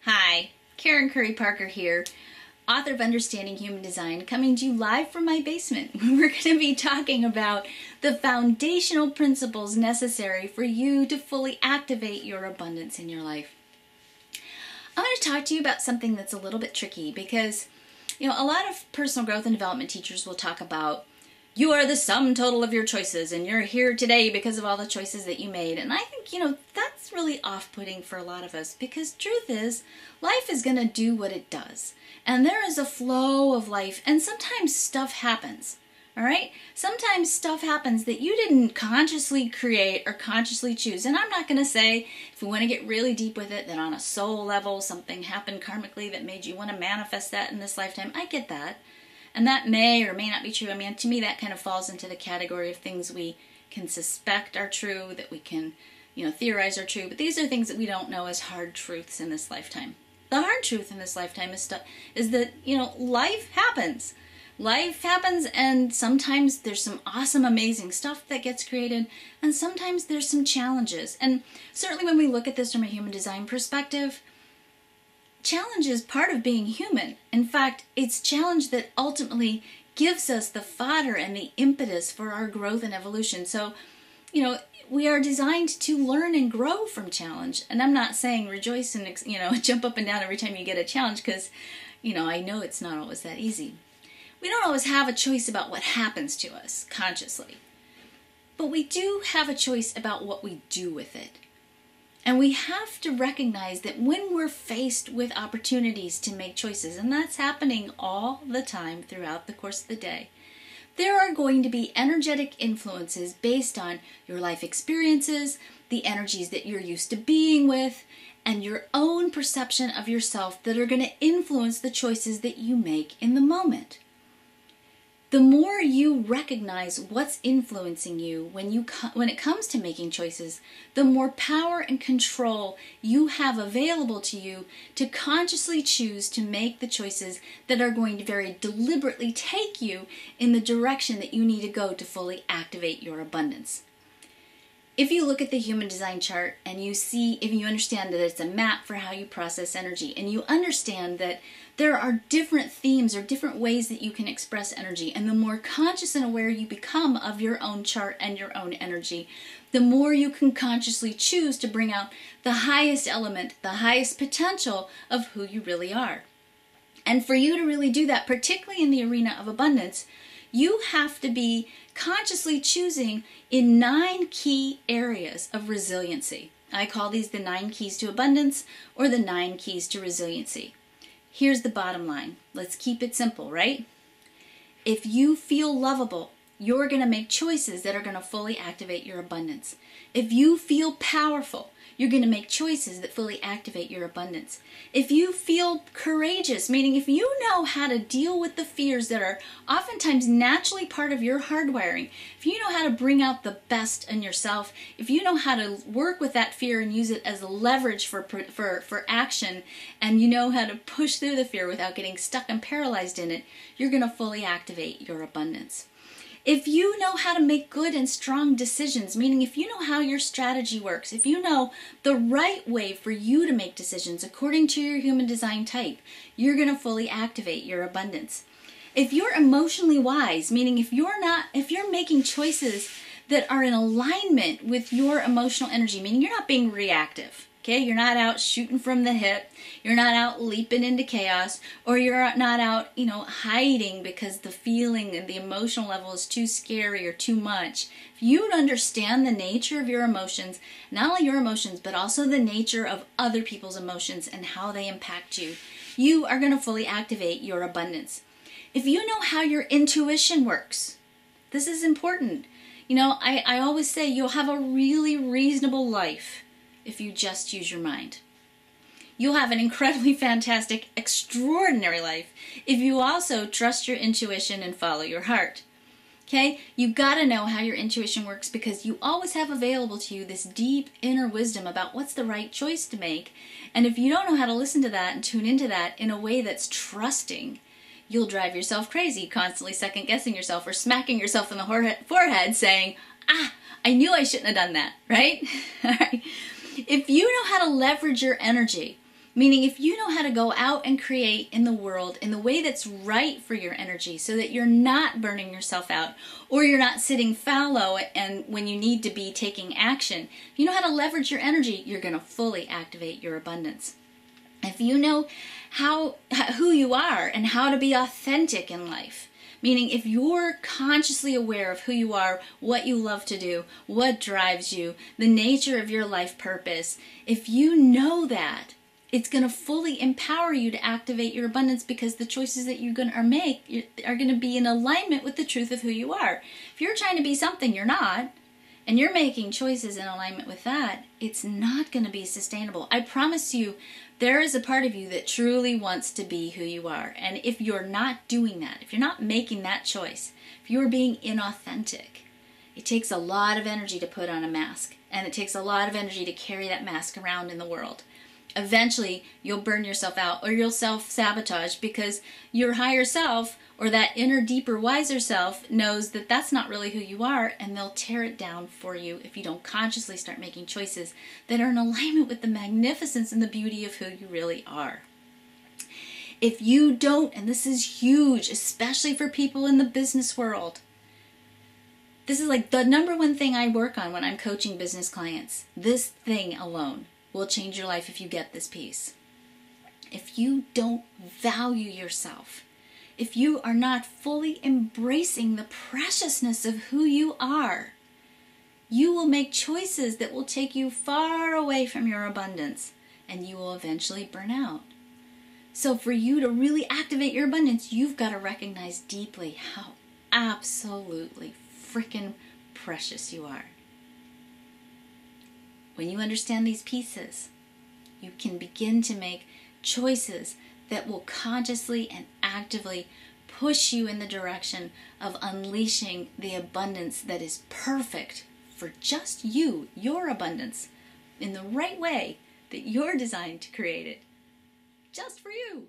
Hi, Karen Curry Parker here, author of Understanding Human Design, coming to you live from my basement. We're going to be talking about the foundational principles necessary for you to fully activate your abundance in your life. I'm going to talk to you about something that's a little bit tricky because, a lot of personal growth and development teachers will talk about you are the sum total of your choices and you're here today because of all the choices that you made. And I think, that's really off-putting for a lot of us because truth is, life is going to do what it does. And there is a flow of life and sometimes stuff happens, all right? Sometimes stuff happens that you didn't consciously create or consciously choose. And I'm not going to say, if we want to get really deep with it, that on a soul level, something happened karmically that made you want to manifest that in this lifetime. I get that. And that may or may not be true. I mean, to me, that kind of falls into the category of things we can suspect are true, that we can, theorize are true. But these are things that we don't know as hard truths in this lifetime. The hard truth in this lifetime is that, life happens. Life happens, and sometimes there's some awesome, amazing stuff that gets created, and sometimes there's some challenges. And certainly when we look at this from a human design perspective, challenge is part of being human. In fact, it's challenge that ultimately gives us the fodder and the impetus for our growth and evolution. So, we are designed to learn and grow from challenge. And I'm not saying rejoice and, jump up and down every time you get a challenge because, I know it's not always that easy. We don't always have a choice about what happens to us consciously. But we do have a choice about what we do with it. And we have to recognize that when we're faced with opportunities to make choices, and that's happening all the time throughout the course of the day, there are going to be energetic influences based on your life experiences, the energies that you're used to being with, and your own perception of yourself that are going to influence the choices that you make in the moment. The more you recognize what's influencing you when it comes to making choices, the more power and control you have available to you to consciously choose to make the choices that are going to very deliberately take you in the direction that you need to go to fully activate your abundance. If you look at the human design chart and if you understand that it's a map for how you process energy, and you understand that there are different themes or different ways that you can express energy, and the more conscious and aware you become of your own chart and your own energy, the more you can consciously choose to bring out the highest element, the highest potential of who you really are. And for you to really do that, particularly in the arena of abundance, you have to be consciously choosing in 9 key areas of resiliency. I call these the 9 keys to abundance or the 9 keys to resiliency. Here's the bottom line. Let's keep it simple, right? If you feel lovable, you're going to make choices that are going to fully activate your abundance. If you feel powerful, you're going to make choices that fully activate your abundance. If you feel courageous, meaning if you know how to deal with the fears that are oftentimes naturally part of your hardwiring, if you know how to bring out the best in yourself, if you know how to work with that fear and use it as a leverage for action, and you know how to push through the fear without getting stuck and paralyzed in it, you're going to fully activate your abundance. If you know how to make good and strong decisions, meaning if you know how your strategy works, if you know the right way for you to make decisions according to your human design type, you're going to fully activate your abundance. If you're emotionally wise, meaning if you're making choices that are in alignment with your emotional energy, meaning you're not being reactive. Okay, you're not out shooting from the hip, you're not out leaping into chaos, or you're not out, hiding because the feeling and the emotional level is too scary or too much. If you understand the nature of your emotions, not only your emotions, but also the nature of other people's emotions and how they impact you, you are going to fully activate your abundance. If you know how your intuition works, this is important. I always say you'll have a really reasonable life if you just use your mind. You'll have an incredibly fantastic, extraordinary life if you also trust your intuition and follow your heart. Okay? You got to know how your intuition works because you always have available to you this deep inner wisdom about what's the right choice to make. And if you don't know how to listen to that and tune into that in a way that's trusting, you'll drive yourself crazy, constantly second-guessing yourself or smacking yourself in the forehead saying, I knew I shouldn't have done that, right? All right. If you know how to leverage your energy, Meaning, if you know how to go out and create in the world in the way that's right for your energy, so that you're not burning yourself out, or you're not sitting fallow and when you need to be taking action, if you know how to leverage your energy, you're going to fully activate your abundance. If you know who you are and how to be authentic in life, meaning if you're consciously aware of who you are, what you love to do, what drives you, the nature of your life purpose, if you know that, it's going to fully empower you to activate your abundance, because the choices that you're going to make are going to be in alignment with the truth of who you are. If you're trying to be something you're not, and you're making choices in alignment with that, it's not going to be sustainable. I promise you, there is a part of you that truly wants to be who you are. And if you're not doing that, if you're not making that choice, if you're being inauthentic, it takes a lot of energy to put on a mask. And it takes a lot of energy to carry that mask around in the world. Eventually, you'll burn yourself out, or you'll self-sabotage, because your higher self, or that inner, deeper, wiser self, knows that that's not really who you are, and they'll tear it down for you if you don't consciously start making choices that are in alignment with the magnificence and the beauty of who you really are. If you don't, and this is huge, especially for people in the business world, this is like the number one thing I work on when I'm coaching business clients. This thing alone will change your life if you get this piece. If you don't value yourself, if you are not fully embracing the preciousness of who you are, you will make choices that will take you far away from your abundance, and you will eventually burn out. So for you to really activate your abundance, you've got to recognize deeply how absolutely freaking precious you are. When you understand these pieces, you can begin to make choices that will consciously and actively push you in the direction of unleashing the abundance that is perfect for just you, your abundance, in the right way that you're designed to create it, just for you.